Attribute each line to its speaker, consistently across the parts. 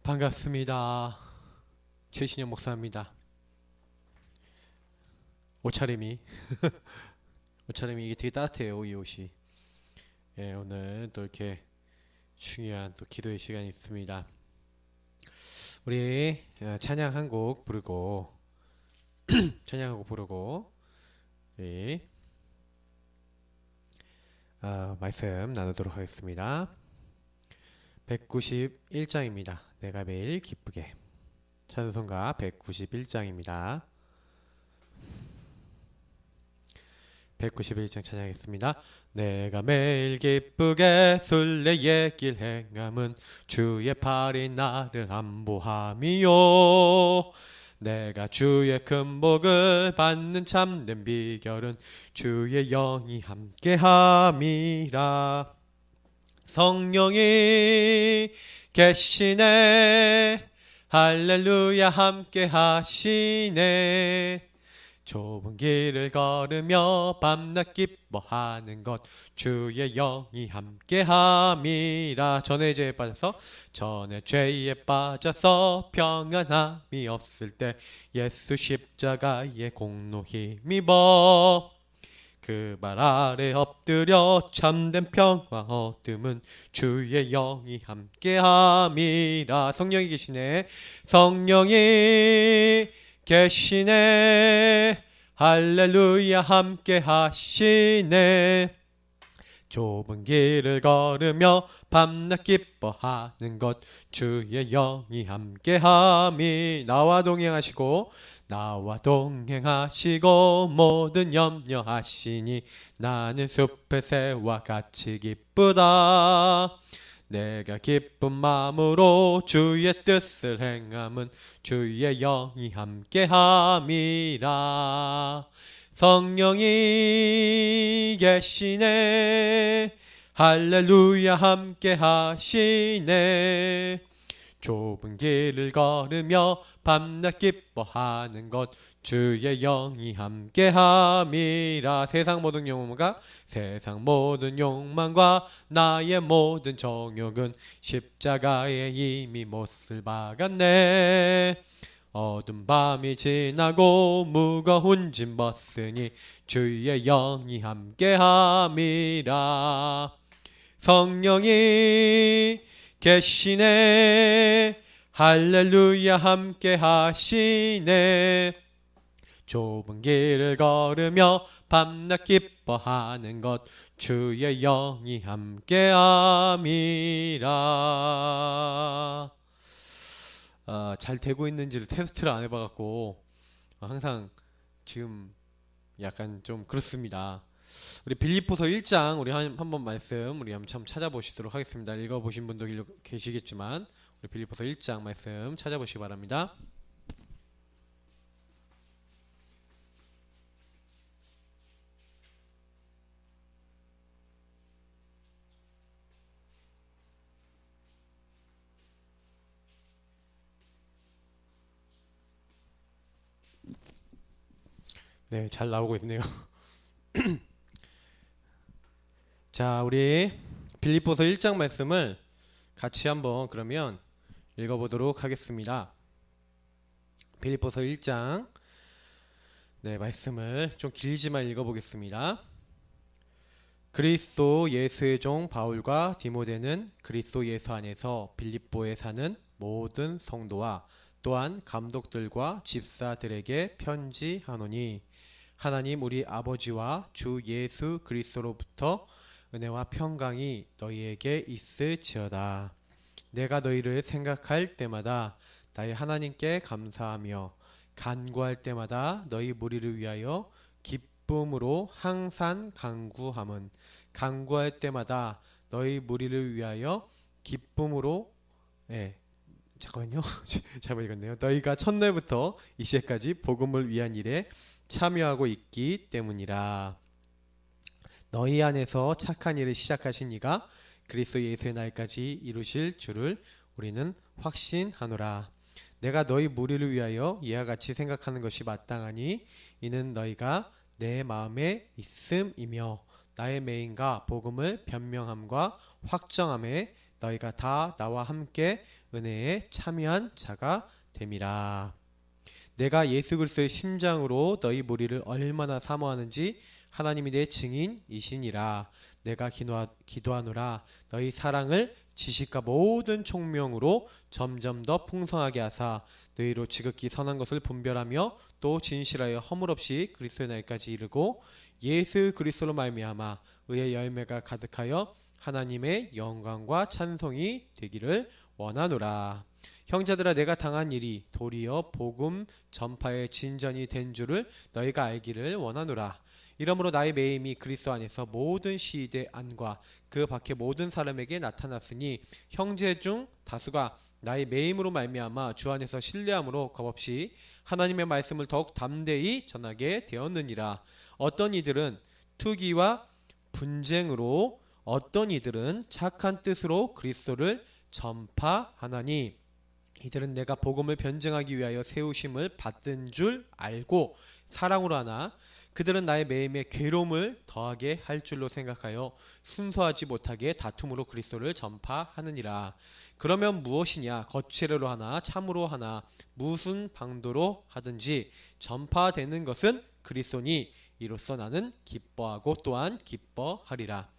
Speaker 1: 반갑습니다. 최신영 목사입니다. 옷차림이 옷차림이 이게 되게 따뜻해요. 이 옷이. 예, 오늘 또 이렇게 중요한 또 기도의 시간이 있습니다. 우리 찬양 한 곡 부르고 찬양 한 곡 부르고 우리 말씀 나누도록 하겠습니다. 191장입니다. 내가 매일 기쁘게. 찬송가 191장입니다. 191장 찬양하겠습니다. 내가 매일 기쁘게 순례의 길 행함은 주의 팔이 나를 안보함이요. 내가 주의 큰 복을 받는 참된 비결은 주의 영이 함께함이라. 성령이 계시네. 할렐루야 함께 하시네. 좁은 길을 걸으며 밤낮 기뻐하는 것 주의 영이 함께함이라. 전에 죄에 빠져서 평안함이 없을 때 예수 십자가의 공로 힘입어 그 발 아래 엎드려 참된 평화 얻음은 주의 영이 함께함이라. 성령이 계시네. 성령이 계시네. 할렐루야 함께 하시네. 좁은 길을 걸으며 밤낮 기뻐하는 것 주의 영이 함께함이. 나와 동행하시고 모든 염려하시니 나는 숲의 새와 같이 기쁘다. 내가 기쁜 마음으로 주의 뜻을 행함은 주의 영이 함께함이라. 성령이 계시네. 할렐루야 함께 하시네. 좁은 길을 걸으며 밤낮 기뻐하는 것 주의 영이 함께함이라. 세상 모든 욕망과 나의 모든 정욕은 십자가에 이미 못을 박았네. 어두운 밤이 지나고 무거운 짐 벗으니 주의 영이 함께함이라. 성령이 계시네. 할렐루야 함께 하시네. 좁은 길을 걸으며 밤낮 기뻐하는 것 주의 영이 함께함이라. 잘 되고 있는지를 테스트를 안 해봐갖고 항상 지금 약간 좀 그렇습니다. 우리 빌립보서 1장 우리 한번 말씀 우리 한번 찾아보시도록 하겠습니다. 읽어보신 분도 계시겠지만 우리 빌립보서 1장 말씀 찾아보시기 바랍니다. 네, 잘 나오고 있네요. 자, 우리 빌립보서 1장 말씀을 같이 한번 그러면 읽어보도록 하겠습니다. 빌립보서 1장 말씀을 좀 길지만 읽어보겠습니다. 그리스도 예수의 종 바울과 디모데는 그리스도 예수 안에서 빌립보에 사는 모든 성도와 또한 감독들과 집사들에게 편지하노니 하나님 우리 아버지와 주 예수 그리스도로부터 은혜와 평강이 너희에게 있을지어다. 내가 너희를 생각할 때마다 나의 하나님께 감사하며 간구할 때마다 너희 무리를 위하여 기쁨으로 항상 간구함은 간구할 때마다 너희 무리를 위하여 기쁨으로 잠깐만요. 잘못 읽었네요. 너희가 첫날부터 이제까지 복음을 위한 일에 참여하고 있기 때문이라. 너희 안에서 착한 일을 시작하신 이가 그리스도 예수의 날까지 이루실 줄을 우리는 확신하노라. 내가 너희 무리를 위하여 이와 같이 생각하는 것이 마땅하니 이는 너희가 내 마음에 있음이며 나의 매인과 복음을 변명함과 확정함에 너희가 다 나와 함께 은혜에 참여한 자가 됨이라. 내가 예수 그리스도의 심장으로 너희 무리를 얼마나 사모하는지 하나님이 내 증인이시니라. 내가 기도하노라. 너희 사랑을 지식과 모든 총명으로 점점 더 풍성하게 하사 너희로 지극히 선한 것을 분별하며 또 진실하여 허물 없이 그리스도의 날까지 이르고 예수 그리스도로 말미암아 의의 열매가 가득하여 하나님의 영광과 찬송이 되기를 원하노라. 형제들아, 내가 당한 일이 도리어 복음 전파의 진전이 된 줄을 너희가 알기를 원하노라. 이러므로 나의 매임이 그리스도 안에서 모든 시대 안과 그 밖의 모든 사람에게 나타났으니 형제 중 다수가 나의 매임으로 말미암아 주 안에서 신뢰함으로 겁없이 하나님의 말씀을 더욱 담대히 전하게 되었느니라. 어떤 이들은 투기와 분쟁으로, 어떤 이들은 착한 뜻으로 그리스도를 전파하나니 이들은 내가 복음을 변증하기 위하여 세우심을 받은 줄 알고 사랑으로 하나 그들은 나의 매임에 괴로움을 더하게 할 줄로 생각하여 순서하지 못하게 다툼으로 그리스도를 전파하느니라. 그러면 무엇이냐? 거칠어로 하나 참으로 하나 무슨 방도로 하든지 전파되는 것은 그리스도니 이로써 나는 기뻐하고 또한 기뻐하리라.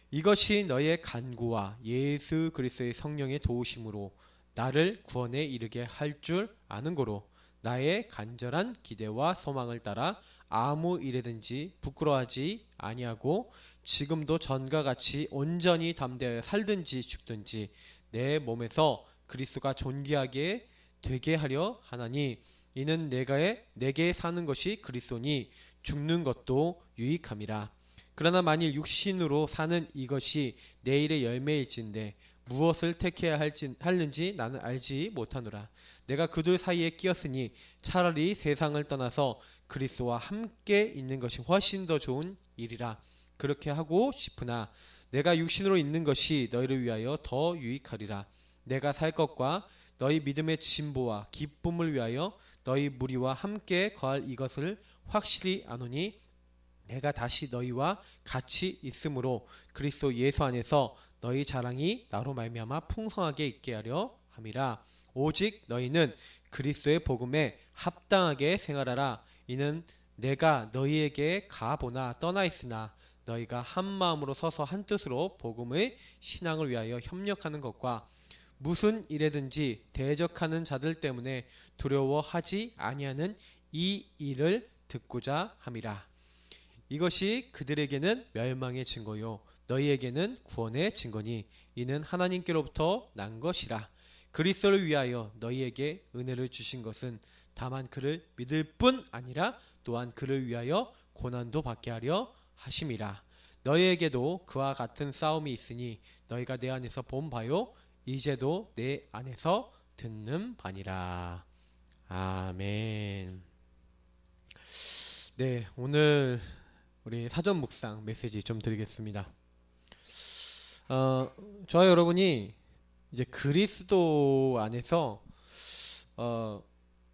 Speaker 1: 이것이 너의 간구와 예수 그리스도의 성령의 도우심으로 나를 구원에 이르게 할 줄 아는 고로 나의 간절한 기대와 소망을 따라 아무 일에든지 부끄러워하지 아니하고 지금도 전과 같이 온전히 담대하여 살든지 죽든지 내 몸에서 그리스도가 존귀하게 되게 하려 하나니 이는 내게 사는 것이 그리스도니 죽는 것도 유익함이라. 그러나 만일 육신으로 사는 이것이 내일의 열매일진데 무엇을 택해야 하는지 나는 알지 못하노라. 내가 그들 사이에 끼었으니 차라리 세상을 떠나서 그리스도와 함께 있는 것이 훨씬 더 좋은 일이라. 그렇게 하고 싶으나 내가 육신으로 있는 것이 너희를 위하여 더 유익하리라. 내가 살 것과 너희 믿음의 진보와 기쁨을 위하여 너희 무리와 함께 거할 이것을 확실히 아노니 내가 다시 너희와 같이 있으므로 그리스도 예수 안에서 너희 자랑이 나로 말미암아 풍성하게 있게 하려 함이라. 오직 너희는 그리스도의 복음에 합당하게 생활하라. 이는 내가 너희에게 가보나 떠나 있으나 너희가 한 마음으로 서서 한 뜻으로 복음의 신앙을 위하여 협력하는 것과 무슨 일에든지 대적하는 자들 때문에 두려워하지 아니하는 이 일을 듣고자 함이라. 이것이 그들에게는 멸망의 증거요 너희에게는 구원의 증거니 이는 하나님께로부터 난 것이라. 그리스도를 위하여 너희에게 은혜를 주신 것은 다만 그를 믿을 뿐 아니라 또한 그를 위하여 고난도 받게 하려 하심이라. 너희에게도 그와 같은 싸움이 있으니 너희가 내 안에서 본 바요 이제도 내 안에서 듣는 바니라. 아멘. 네, 오늘 우리 사전 묵상 메시지 좀 드리겠습니다. 저와 여러분이 이제 그리스도 안에서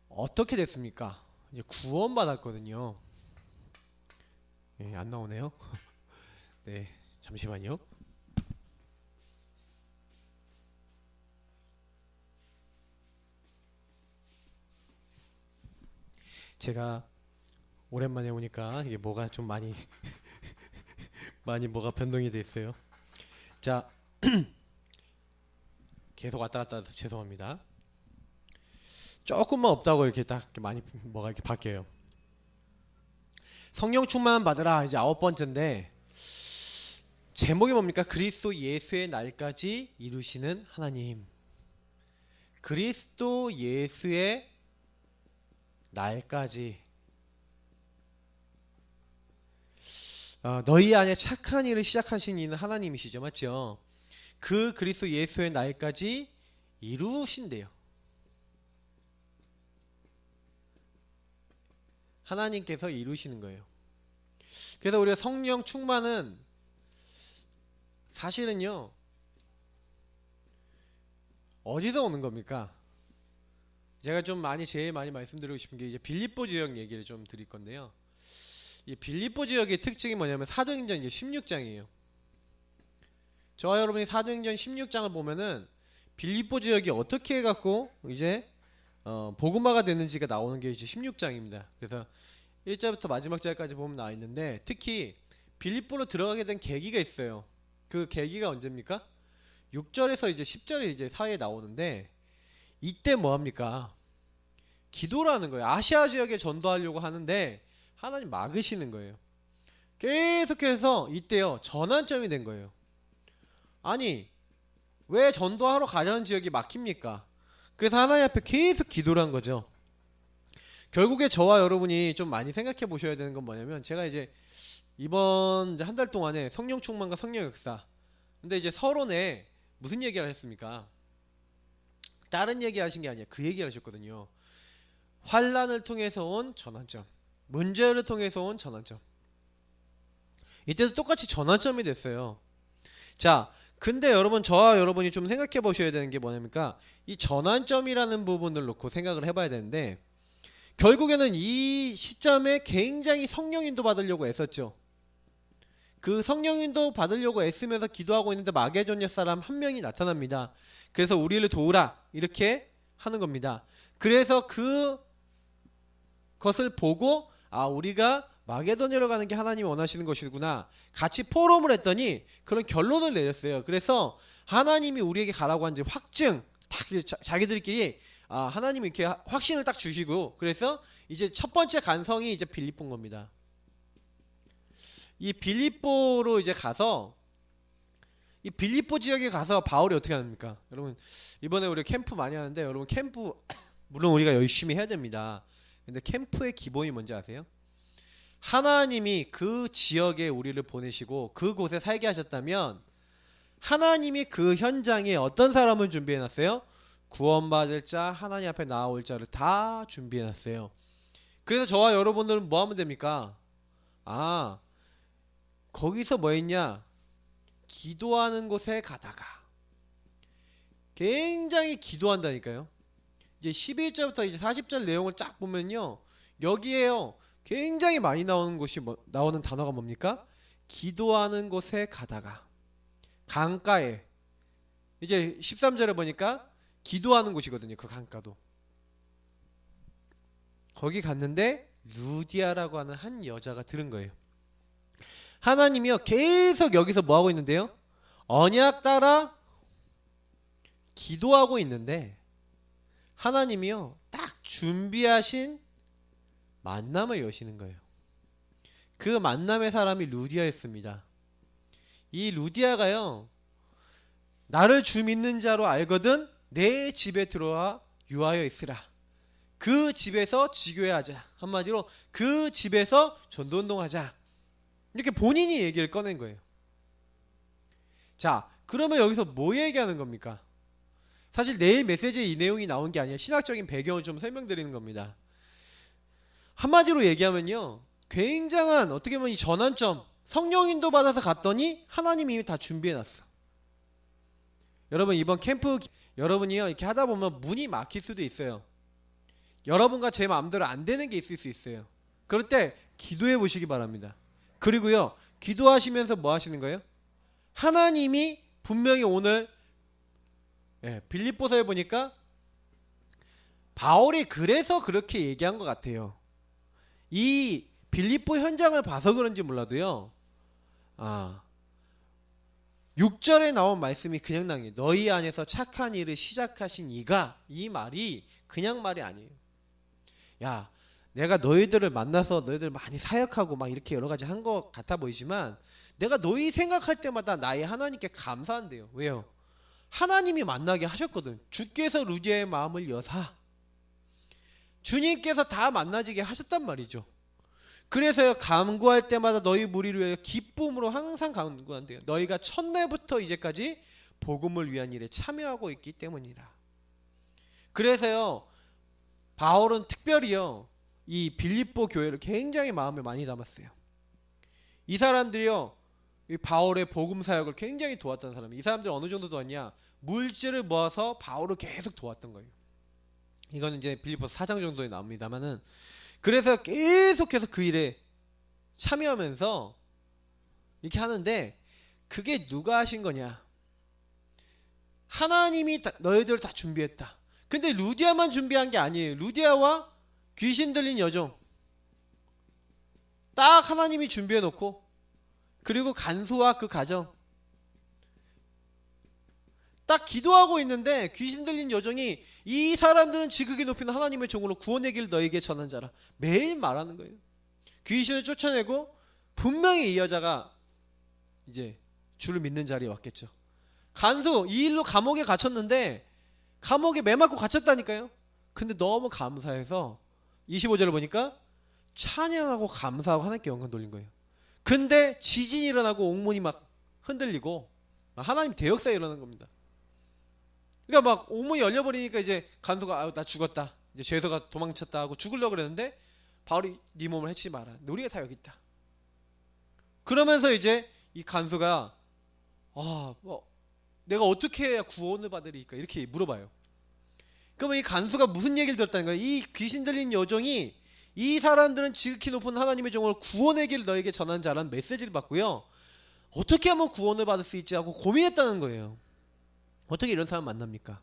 Speaker 1: 어떻게 됐습니까? 이제 구원받았거든요. 네, 안 나오네요. 네, 잠시만요. 제가 오랜만에 오니까 이게 뭐가 좀 많이 뭐가 변동이 돼 있어요. 자, 계속 왔다 갔다 해서 죄송합니다. 조금만 없다고 이렇게 딱 이렇게 많이 뭐가 이렇게 바뀌어요. 성령 충만 받으라 이제 9번째인데 제목이 뭡니까? 그리스도 예수의 날까지 이루시는 하나님. 그리스도 예수의 날까지 너희 안에 착한 일을 시작하신 이는 하나님이시죠, 맞죠? 그 그리스도 예수의 날까지 이루신대요. 하나님께서 이루시는 거예요. 그래서 우리가 성령 충만은 사실은요 어디서 오는 겁니까? 제가 좀 제일 많이 말씀드리고 싶은 게 이제 빌립보 지역 얘기를 좀 드릴 건데요. 이 빌립보 지역의 특징이 뭐냐면 사도행전 이제 16장이에요. 저와 여러분이 사도행전 16장을 보면은 빌립보 지역이 어떻게 해갖고 이제 복음화가 됐는지가 나오는 게 이제 16장입니다. 그래서 1절부터 마지막 절까지 보면 나와 있는데, 특히 빌립보로 들어가게 된 계기가 있어요. 그 계기가 언제입니까? 6절에서 이제 10절에 이제 사이에 나오는데, 이때 뭐 합니까? 기도를 하는 거예요. 아시아 지역에 전도하려고 하는데 하나님 막으시는 거예요. 계속해서 이때요 전환점이 된 거예요. 아니, 왜 전도하러 가려는 지역이 막힙니까? 그래서 하나님 앞에 계속 기도를 한 거죠. 결국에 저와 여러분이 좀 많이 생각해 보셔야 되는 건 뭐냐면, 제가 이제 이번 한 달 동안에 성령 충만과 성령 역사, 근데 이제 서론에 무슨 얘기를 했습니까? 다른 얘기 하신 게 아니라 그 얘기를 하셨거든요. 환란을 통해서 온 전환점, 문제를 통해서 온 전환점. 이때도 똑같이 전환점이 됐어요. 자, 근데 여러분, 저와 여러분이 좀 생각해 보셔야 되는 게 뭐냐니까, 이 전환점이라는 부분을 놓고 생각을 해봐야 되는데, 결국에는 이 시점에 굉장히 성령인도 받으려고 애썼죠. 그 성령인도 받으려고 애쓰면서 기도하고 있는데 마게도냐 옛 사람 한 명이 나타납니다. 그래서 우리를 도우라 이렇게 하는 겁니다. 그래서 그것을 보고, 아, 우리가 마게도냐로 가는 게 하나님이 원하시는 것이구나, 같이 포럼을 했더니 그런 결론을 내렸어요. 그래서 하나님이 우리에게 가라고 한지 확증 딱 자기들끼리 하나님이 이렇게 확신을 딱 주시고, 그래서 이제 첫 번째 간성이 이제 빌립보인 겁니다. 이 빌립보로 이제 가서, 이 빌립보 지역에 가서 바울이 어떻게 합니까? 여러분, 이번에 우리 캠프 많이 하는데, 여러분 캠프 물론 우리가 열심히 해야 됩니다. 근데 캠프의 기본이 뭔지 아세요? 하나님이 그 지역에 우리를 보내시고 그곳에 살게 하셨다면, 하나님이 그 현장에 어떤 사람을 준비해 놨어요? 구원받을 자, 하나님 앞에 나아올 자를 다 준비해 놨어요. 그래서 저와 여러분들은 뭐 하면 됩니까? 거기서 뭐 했냐? 기도하는 곳에 가다가, 굉장히 기도한다니까요. 이제 11절부터 이제 40절 내용을 쫙 보면요, 여기에요 굉장히 많이 나오는 곳이 나오는 단어가 뭡니까? 기도하는 곳에 가다가, 강가에, 이제 13절에 보니까 기도하는 곳이거든요. 그 강가도. 거기 갔는데 루디아라고 하는 한 여자가 들은 거예요. 하나님이요 계속 여기서 뭐 하고 있는데요? 언약 따라 기도하고 있는데, 하나님이요 딱 준비하신 만남을 여시는 거예요. 그 만남의 사람이 루디아였습니다. 이 루디아가요, 나를 주 믿는 자로 알거든 내 집에 들어와 유하여 있으라. 그 집에서 지교회하자. 한마디로 그 집에서 전도운동하자. 이렇게 본인이 얘기를 꺼낸 거예요. 자, 그러면 여기서 뭐 얘기하는 겁니까? 사실 내일 메시지에 이 내용이 나온 게 아니라 신학적인 배경을 좀 설명드리는 겁니다. 한마디로 얘기하면요, 굉장한, 어떻게 보면 이 전환점, 성령인도 받아서 갔더니 하나님이 이미 다 준비해놨어. 여러분, 이번 캠프 여러분이요 이렇게 하다 보면 문이 막힐 수도 있어요. 여러분과 제 마음대로 안 되는 게 있을 수 있어요. 그럴 때 기도해 보시기 바랍니다. 그리고요, 기도하시면서 뭐 하시는 거예요? 하나님이 분명히 오늘 빌립보서에 보니까 바울이 그래서 그렇게 얘기한 것 같아요. 이 빌립보 현장을 봐서 그런지 몰라도요, 6절에 나온 말씀이 그냥 나게, 너희 안에서 착한 일을 시작하신 이가, 이 말이 그냥 말이 아니에요. 야, 내가 너희들을 만나서 너희들 많이 사역하고 막 이렇게 여러 가지 한 것 같아 보이지만, 내가 너희 생각할 때마다 나의 하나님께 감사한대요. 왜요? 하나님이 만나게 하셨거든. 주께서 루디아의 마음을 여사, 주님께서 다 만나지게 하셨단 말이죠. 그래서요, 간구할 때마다 너희 무리를 위하여 기쁨으로 항상 간구한대요. 너희가 첫날부터 이제까지 복음을 위한 일에 참여하고 있기 때문이라. 그래서요, 바울은 특별히요 이 빌립보 교회를 굉장히 마음에 많이 담았어요. 이 사람들이요, 이 바울의 복음 사역을 굉장히 도왔던 사람이, 이 사람들 어느 정도 도왔냐? 물질을 모아서 바울을 계속 도왔던 거예요. 이거는 이제 빌립보서 4장 정도에 나옵니다만은, 그래서 계속해서 그 일에 참여하면서 이렇게 하는데, 그게 누가 하신 거냐? 하나님이 너희들을 다 준비했다. 근데 루디아만 준비한 게 아니에요. 루디아와 귀신 들린 여종 딱 하나님이 준비해 놓고, 그리고 간수와 그 가정 딱 기도하고 있는데 귀신 들린 여종이 이 사람들은 지극히 높이는 하나님의 종으로 구원의 길 너에게 전한 자라 매일 말하는 거예요. 귀신을 쫓아내고 분명히 이 여자가 이제 주를 믿는 자리에 왔겠죠. 간수 이 일로 감옥에 갇혔는데 감옥에 매 맞고 갇혔다니까요. 근데 너무 감사해서 25절을 보니까 찬양하고 감사하고 하나님께 영광 돌린 거예요. 근데 지진이 일어나고 옥문이 막 흔들리고 하나님 대역사에 일어나는 겁니다. 그러니까 막 옥문이 열려버리니까 이제 간수가 아유 나 죽었다, 이제 죄수가 도망쳤다 하고 죽으려고 그랬는데 바울이 네 몸을 해치지 마라, 우리가 다 여기 있다. 그러면서 이제 이 간수가 내가 어떻게 해야 구원을 받으리까 이렇게 물어봐요. 그러면 이 간수가 무슨 얘기를 들었다는 거예요? 이 귀신 들린 여종이 이 사람들은 지극히 높은 하나님의 종으로 구원의 길을 너에게 전한 자라는 메시지를 받고요, 어떻게 하면 구원을 받을 수 있지 하고 고민했다는 거예요. 어떻게 이런 사람 만납니까?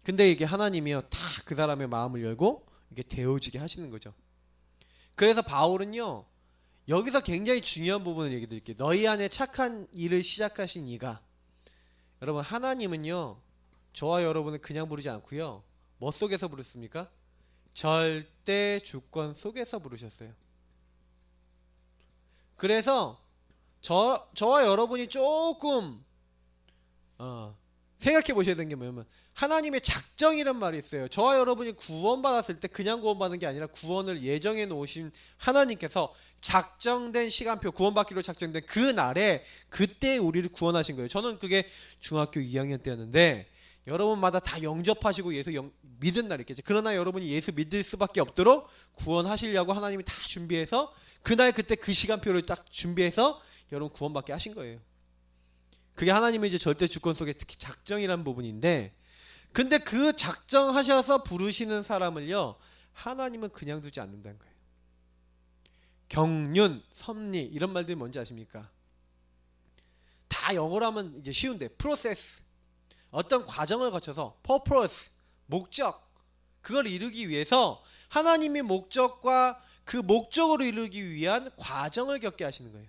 Speaker 1: 근데 이게 하나님이요 다 그 사람의 마음을 열고 이게 되어지게 하시는 거죠. 그래서 바울은요 여기서 굉장히 중요한 부분을 얘기 드릴게요. 너희 안에 착한 일을 시작하신 이가, 여러분 하나님은요 저와 여러분을 그냥 부르지 않고요 뭐 속에서 부르습니까? 절대 주권 속에서 부르셨어요. 그래서 저와 여러분이 조금 생각해 보셔야 되는 게 뭐냐면 하나님의 작정이란 말이 있어요. 저와 여러분이 구원받았을 때 그냥 구원받는 게 아니라 구원을 예정해 놓으신 하나님께서 작정된 시간표, 구원받기로 작정된 그 날에 그때 우리를 구원하신 거예요. 저는 그게 중학교 2학년 때였는데 여러분마다 다 영접하시고 예수 믿은 날이 있겠죠. 그러나 여러분이 예수 믿을 수밖에 없도록 구원하시려고 하나님이 다 준비해서 그날 그때 그 시간표를 딱 준비해서 여러분 구원받게 하신 거예요. 그게 하나님의 이제 절대 주권 속에 특히 작정이라는 부분인데, 근데 그 작정하셔서 부르시는 사람을요 하나님은 그냥 두지 않는다는 거예요. 경륜, 섭리 이런 말들이 뭔지 아십니까? 다 영어로 하면 이제 쉬운데 프로세스, 어떤 과정을 거쳐서 purpose, 목적, 그걸 이루기 위해서 하나님의 목적과 그 목적으로 이루기 위한 과정을 겪게 하시는 거예요.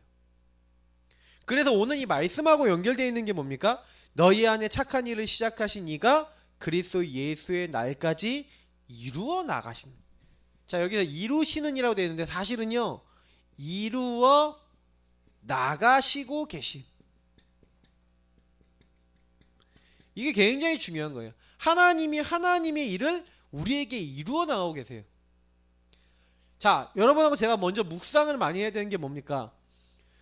Speaker 1: 그래서 오늘 이 말씀하고 연결되어 있는 게 뭡니까? 너희 안에 착한 일을 시작하신 이가 그리스도 예수의 날까지 이루어 나가시는. 자, 여기서 이루시는 이라고 되어 있는데 사실은요 이루어 나가시고 계심. 이게 굉장히 중요한 거예요. 하나님이 하나님의 일을 우리에게 이루어 나가고 계세요. 자, 여러분하고 제가 먼저 묵상을 많이 해야 되는 게 뭡니까?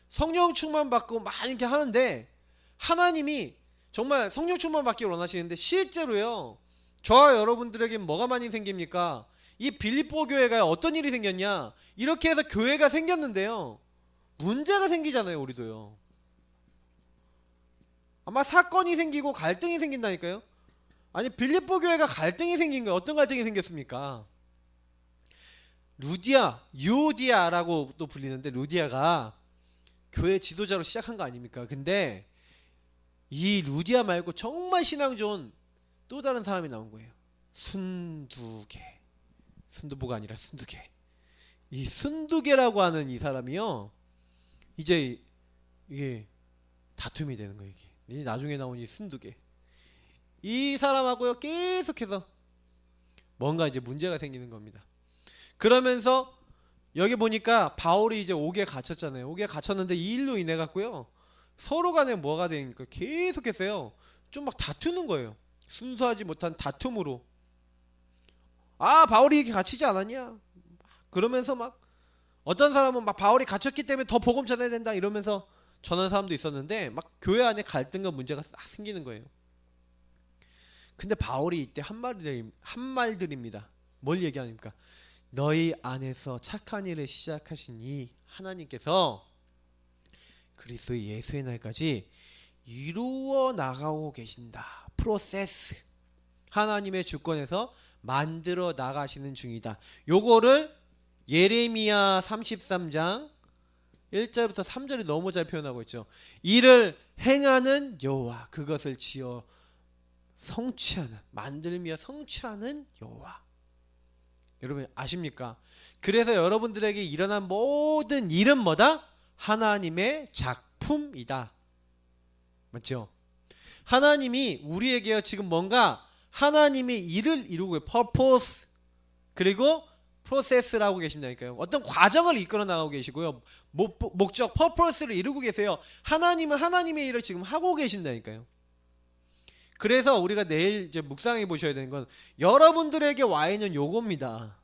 Speaker 1: 성령 충만 받고 막 이렇게 하는데 하나님이 정말 성령 충만 받기 원하시는데 실제로요 저와 여러분들에게 뭐가 많이 생깁니까? 이 빌립보 교회가 어떤 일이 생겼냐, 이렇게 해서 교회가 생겼는데요 문제가 생기잖아요. 우리도요 아마 사건이 생기고 갈등이 생긴다니까요. 아니 빌립보 교회가 갈등이 생긴 거예요. 어떤 갈등이 생겼습니까? 유오디아라고 또 불리는데 루디아가 교회 지도자로 시작한 거 아닙니까? 근데 이 루디아 말고 정말 신앙 좋은 또 다른 사람이 나온 거예요. 순두계. 순두부가 아니라 순두계. 이 순두계라고 하는 이 사람이요 이제 이게 다툼이 되는 거예요. 이게 나중에 나온 이 순두계, 이 사람하고요 계속해서 뭔가 이제 문제가 생기는 겁니다. 그러면서 여기 보니까 바울이 이제 옥에 갇혔잖아요. 옥에 갇혔는데 이 일로 인해 갖고요 서로 간에 뭐가 되니까 계속했어요. 좀 막 다투는 거예요. 순수하지 못한 다툼으로. 바울이 이렇게 갇히지 않았냐? 그러면서 막 어떤 사람은 막 바울이 갇혔기 때문에 더 복음 전해야 된다 이러면서 전하는 사람도 있었는데 막 교회 안에 갈등과 문제가 싹 생기는 거예요. 근데 바울이 이때 한 말들입니다. 뭘 얘기하니까 너희 안에서 착한 일을 시작하신 이 하나님께서 그리스도 예수의 날까지 이루어 나가고 계신다. 프로세스, 하나님의 주권에서 만들어 나가시는 중이다. 요거를 예레미야 33장 1절부터 3절이 너무 잘 표현하고 있죠. 이를 행하는 여호와, 그것을 지어 성취하는, 만들며 성취하는 여호와. 여러분 아십니까? 그래서 여러분들에게 일어난 모든 일은 뭐다? 하나님의 작품이다. 맞죠? 하나님이 우리에게 지금 뭔가 하나님의 일을 이루고 purpose 그리고 프로세스라고 계신다니까요. 어떤 과정을 이끌어 나가고 계시고요. 목적, purpose를 이루고 계세요. 하나님은 하나님의 일을 지금 하고 계신다니까요. 그래서 우리가 내일 이제 묵상해 보셔야 되는 건 여러분들에게 와 있는 요겁니다.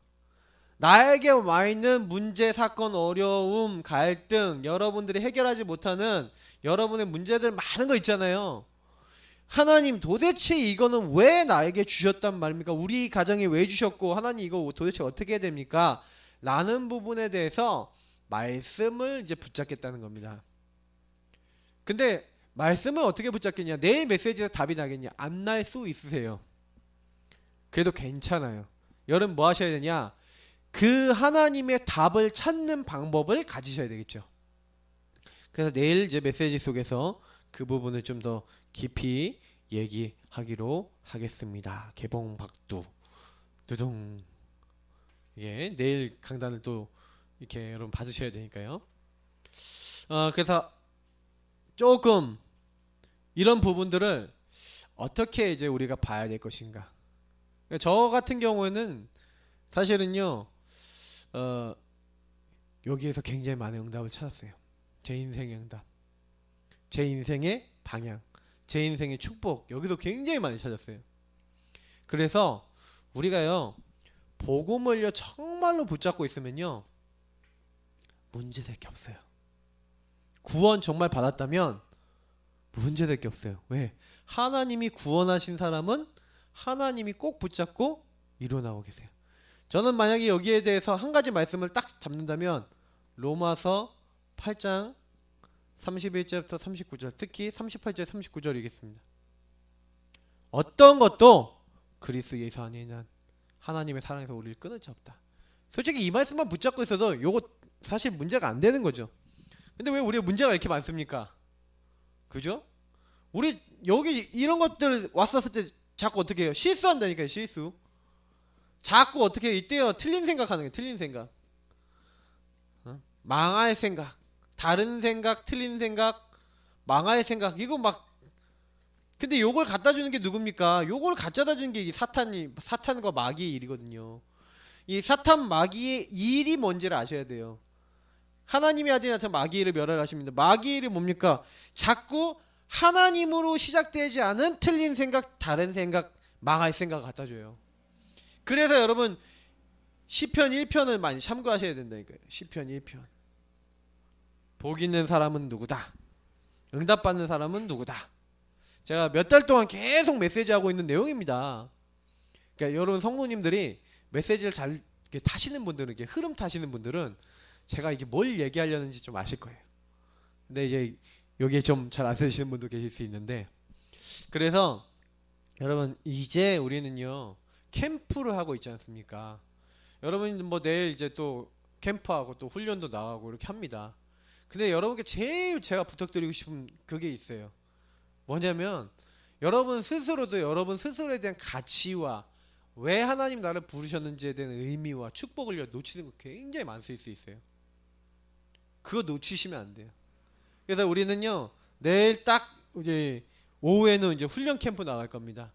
Speaker 1: 나에게 와 있는 문제, 사건, 어려움, 갈등, 여러분들이 해결하지 못하는 여러분의 문제들 많은 거 있잖아요. 하나님 도대체 이거는 왜 나에게 주셨단 말입니까? 우리 가정에 왜 주셨고 하나님 이거 도대체 어떻게 해야 됩니까? 라는 부분에 대해서 말씀을 이제 붙잡겠다는 겁니다. 근데 말씀을 어떻게 붙잡겠냐? 내일 메시지에서 답이 나겠냐? 안 날 수 있으세요. 그래도 괜찮아요. 여러분 뭐 하셔야 되냐? 그 하나님의 답을 찾는 방법을 가지셔야 되겠죠. 그래서 내일 이제 메시지 속에서 그 부분을 좀 더 깊이 얘기하기로 하겠습니다. 개봉박두 두둥. 예, 내일 강단을 또 이렇게 여러분 받으셔야 되니까요. 그래서 조금 이런 부분들을 어떻게 이제 우리가 봐야 될 것인가. 저 같은 경우에는 사실은요, 여기에서 굉장히 많은 응답을 찾았어요. 제 인생의 응답, 제 인생의 방향, 제 인생의 축복, 여기도 굉장히 많이 찾았어요. 그래서 우리가요, 복음을요 정말로 붙잡고 있으면요 문제될 게 없어요. 구원 정말 받았다면 문제될 게 없어요. 왜? 하나님이 구원하신 사람은 하나님이 꼭 붙잡고 이루어나오고 계세요. 저는 만약에 여기에 대해서 한 가지 말씀을 딱 잡는다면 로마서 8장 31절부터 39절, 특히 38절 39절이겠습니다. 어떤 것도 그리스도 예수 안에 있는 하나님의 사랑에서 우리를 끊을 수 없다. 솔직히 이 말씀만 붙잡고 있어도 요거 사실 문제가 안 되는 거죠. 근데 왜 우리가 문제가 이렇게 많습니까? 그죠? 우리 여기 이런 것들 왔었을 때 자꾸 어떻게 해요? 실수한다니까요. 실수. 자꾸 어떻게 이때요? 틀린 생각하는 거예요. 틀린 생각. 망할 생각, 다른 생각, 틀린 생각, 망할 생각. 이거 막 근데 요걸 갖다 주는 게 누굽니까? 요걸 갖다 주는 게 사탄과 마귀의 일이거든요. 이 사탄 마귀의 일이 뭔지를 아셔야 돼요. 하나님의 아들이 나타난 마귀의 일을 멸하십니다. 마귀의 일이 뭡니까? 자꾸 하나님으로 시작되지 않은 틀린 생각, 다른 생각, 망할 생각을 갖다 줘요. 그래서 여러분 시편 1편을 많이 참고하셔야 된다니까요. 시편 1편. 복 있는 사람은 누구다? 응답받는 사람은 누구다? 제가 몇 달 동안 계속 메시지하고 있는 내용입니다. 그러니까 여러분 성도님들이 메시지를 잘 타시는 분들은, 이렇게 흐름 타시는 분들은 제가 이게 뭘 얘기하려는지 좀 아실 거예요. 근데 이제 여기에 좀 잘 안 들으시는 분도 계실 수 있는데, 그래서 여러분 이제 우리는요 캠프를 하고 있지 않습니까? 여러분 뭐 내일 이제 또 캠프하고 또 훈련도 나가고 이렇게 합니다. 근데 여러분께 제일 제가 부탁드리고 싶은 그게 있어요. 뭐냐면 여러분 스스로도 여러분 스스로에 대한 가치와 왜 하나님 나를 부르셨는지에 대한 의미와 축복을 놓치는 거 굉장히 많을 수 있어요. 그거 놓치시면 안 돼요. 그래서 우리는요 내일 딱 이제 오후에는 이제 훈련 캠프 나갈 겁니다.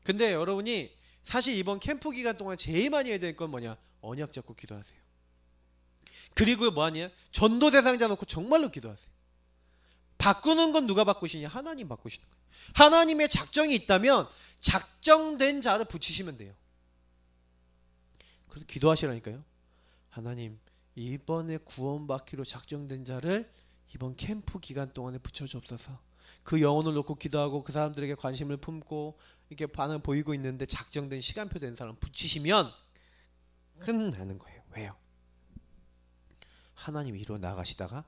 Speaker 1: 근데 여러분이 사실 이번 캠프 기간 동안 제일 많이 해야 될 건 뭐냐? 언약 잡고 기도하세요. 그리고 뭐하냐? 전도 대상자 놓고 정말로 기도하세요. 바꾸는 건 누가 바꾸시냐? 하나님 바꾸시는 거예요. 하나님의 작정이 있다면 작정된 자를 붙이시면 돼요. 그래서 기도하시라니까요. 하나님 이번에 구원받기로 작정된 자를 이번 캠프 기간 동안에 붙여주옵소서. 그 영혼을 놓고 기도하고 그 사람들에게 관심을 품고 이렇게 반응 보이고 있는데 작정된 시간표 된 사람 붙이시면 끝나는 거예요. 왜요? 하나님 이루어 나가시다가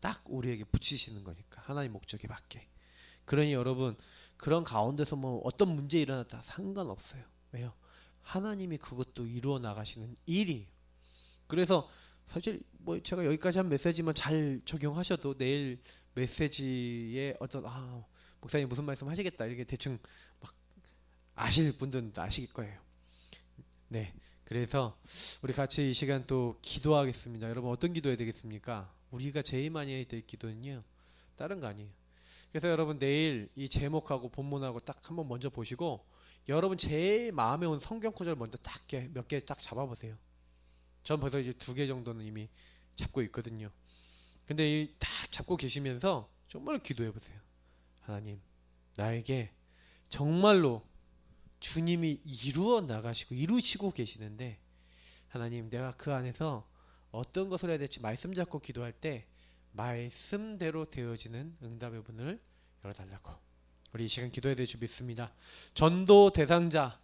Speaker 1: 딱 우리에게 붙이시는 거니까. 하나님 목적에 맞게. 그러니 여러분 그런 가운데서 뭐 어떤 문제 일어났다 상관없어요. 왜요? 하나님이 그것도 이루어 나가시는 일이에요. 그래서 사실 뭐 제가 여기까지 한 메시지만 잘 적용하셔도 내일 메시지에 어떤 목사님 무슨 말씀 하시겠다 이렇게 대충 막 아실 분들은 아실 거예요. 네. 그래서 우리 같이 이 시간 또 기도하겠습니다. 여러분 어떤 기도해야 되겠습니까? 우리가 제일 많이 해야 될 기도는요. 다른 거 아니에요. 그래서 여러분 내일 이 제목하고 본문하고 딱 한번 먼저 보시고 여러분 제일 마음에 온 성경 구절 먼저 딱 몇 개 딱 잡아보세요. 전 벌써 이제 2개 정도는 이미 잡고 있거든요. 근데 이 딱 잡고 계시면서 정말 기도해 보세요. 하나님, 나에게 정말로 주님이 이루어 나가시고 이루시고 계시는데 하나님 내가 그 안에서 어떤 것을 해야 될지 말씀 잡고 기도할 때 말씀대로 되어지는 응답의 문을 열어달라고 우리 이 시간 기도해야 될 줄 믿습니다. 전도 대상자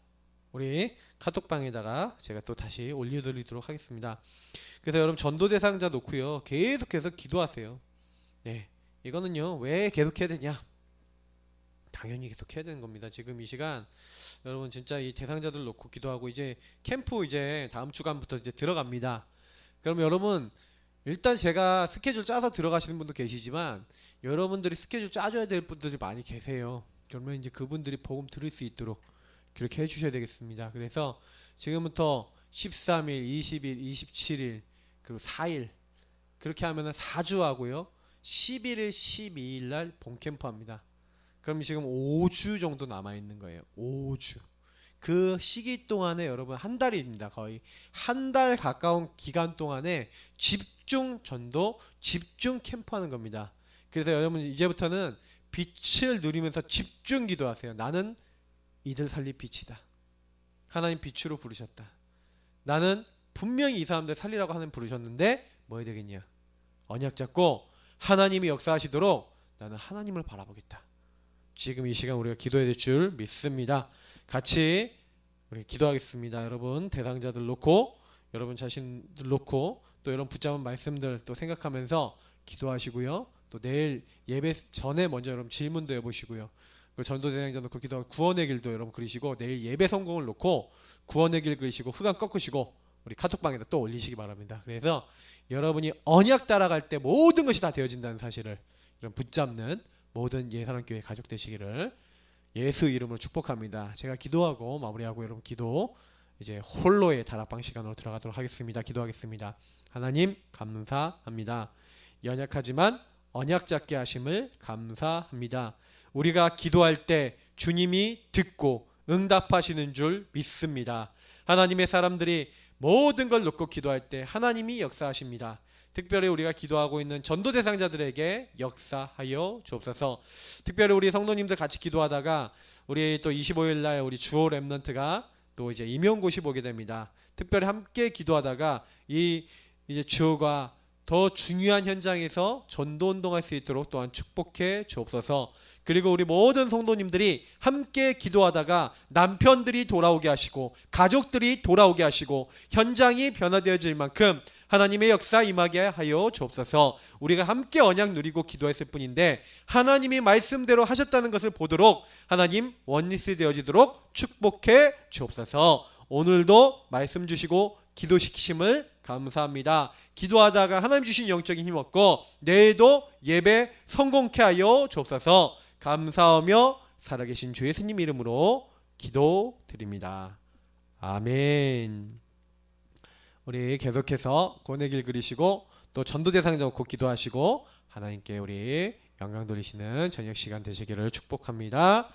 Speaker 1: 우리 카톡방에다가 제가 또 다시 올려드리도록 하겠습니다. 그래서 여러분 전도 대상자 놓고요 계속해서 기도하세요. 네, 이거는요 왜 계속해야 되냐? 당연히 계속해야 되는 겁니다. 지금 이 시간 여러분 진짜 이 대상자들 놓고 기도하고 이제 캠프 이제 다음 주간부터 이제 들어갑니다. 그럼 여러분 일단 제가 스케줄 짜서 들어가시는 분도 계시지만 여러분들이 스케줄 짜줘야 될 분들이 많이 계세요. 그러면 이제 그분들이 복음 들을 수 있도록 그렇게 해주셔야 되겠습니다. 그래서 지금부터 13일, 20일, 27일 그리고 4일 그렇게 하면은 4주 하고요 11일, 12일 날 본캠프 합니다. 그럼 지금 5주 정도 남아있는 거예요. 5주. 그 시기 동안에 여러분 한 달입니다. 거의 한 달 가까운 기간 동안에 집중 전도, 집중 캠프하는 겁니다. 그래서 여러분 이제부터는 빛을 누리면서 집중 기도하세요. 나는 이들 살릴 빛이다. 하나님 빛으로 부르셨다. 나는 분명히 이 사람들 살리라고 하나님 부르셨는데 뭐 해야 되겠냐? 언약 잡고 하나님이 역사하시도록 나는 하나님을 바라보겠다. 지금 이 시간 우리가 기도해야 될 줄 믿습니다. 같이 우리 기도하겠습니다. 여러분 대상자들 놓고 여러분 자신들 놓고 또 여러분 붙잡은 말씀들 또 생각하면서 기도하시고요. 또 내일 예배 전에 먼저 여러분 질문도 해보시고요. 그 전도 대상자 놓고 기도하고 구원의 길도 여러분 그리시고 내일 예배 성공을 놓고 구원의 길 그리시고 흑암 꺾으시고 우리 카톡방에다 또 올리시기 바랍니다. 그래서 여러분이 언약 따라갈 때 모든 것이 다 되어진다는 사실을 이런 붙잡는 모든 예사랑교회 가족 되시기를 예수 이름으로 축복합니다. 제가 기도하고 마무리하고 여러분 기도 이제 홀로의 다락방 시간으로 들어가도록 하겠습니다. 기도하겠습니다. 하나님 감사합니다. 연약하지만 언약 잡게 하심을 감사합니다. 우리가 기도할 때 주님이 듣고 응답하시는 줄 믿습니다. 하나님의 사람들이 모든 걸 놓고 기도할 때 하나님이 역사하십니다. 특별히 우리가 기도하고 있는 전도 대상자들에게 역사하여 주옵소서. 특별히 우리 성도님들 같이 기도하다가 우리 또 25일 날 우리 주호 랩넌트가 또 이제 임용고시 보게 됩니다. 특별히 함께 기도하다가 이제 주호가 더 중요한 현장에서 전도 운동할 수 있도록 또한 축복해 주옵소서. 그리고 우리 모든 성도님들이 함께 기도하다가 남편들이 돌아오게 하시고 가족들이 돌아오게 하시고 현장이 변화되어질 만큼 하나님의 역사 임하게 하여 주옵소서. 우리가 함께 언약 누리고 기도했을 뿐인데 하나님이 말씀대로 하셨다는 것을 보도록 하나님 원리스 되어지도록 축복해 주옵소서. 오늘도 말씀 주시고 기도시키심을 감사합니다. 기도하다가 하나님 주신 영적인 힘 얻고 내일도 예배 성공케 하여 주옵소서. 감사하며 살아계신 주 예수님 이름으로 기도드립니다. 아멘. 우리 계속해서 구원의 길 그리시고 또 전도 대상 잡고 기도하시고 하나님께 우리 영광 돌리시는 저녁 시간 되시기를 축복합니다.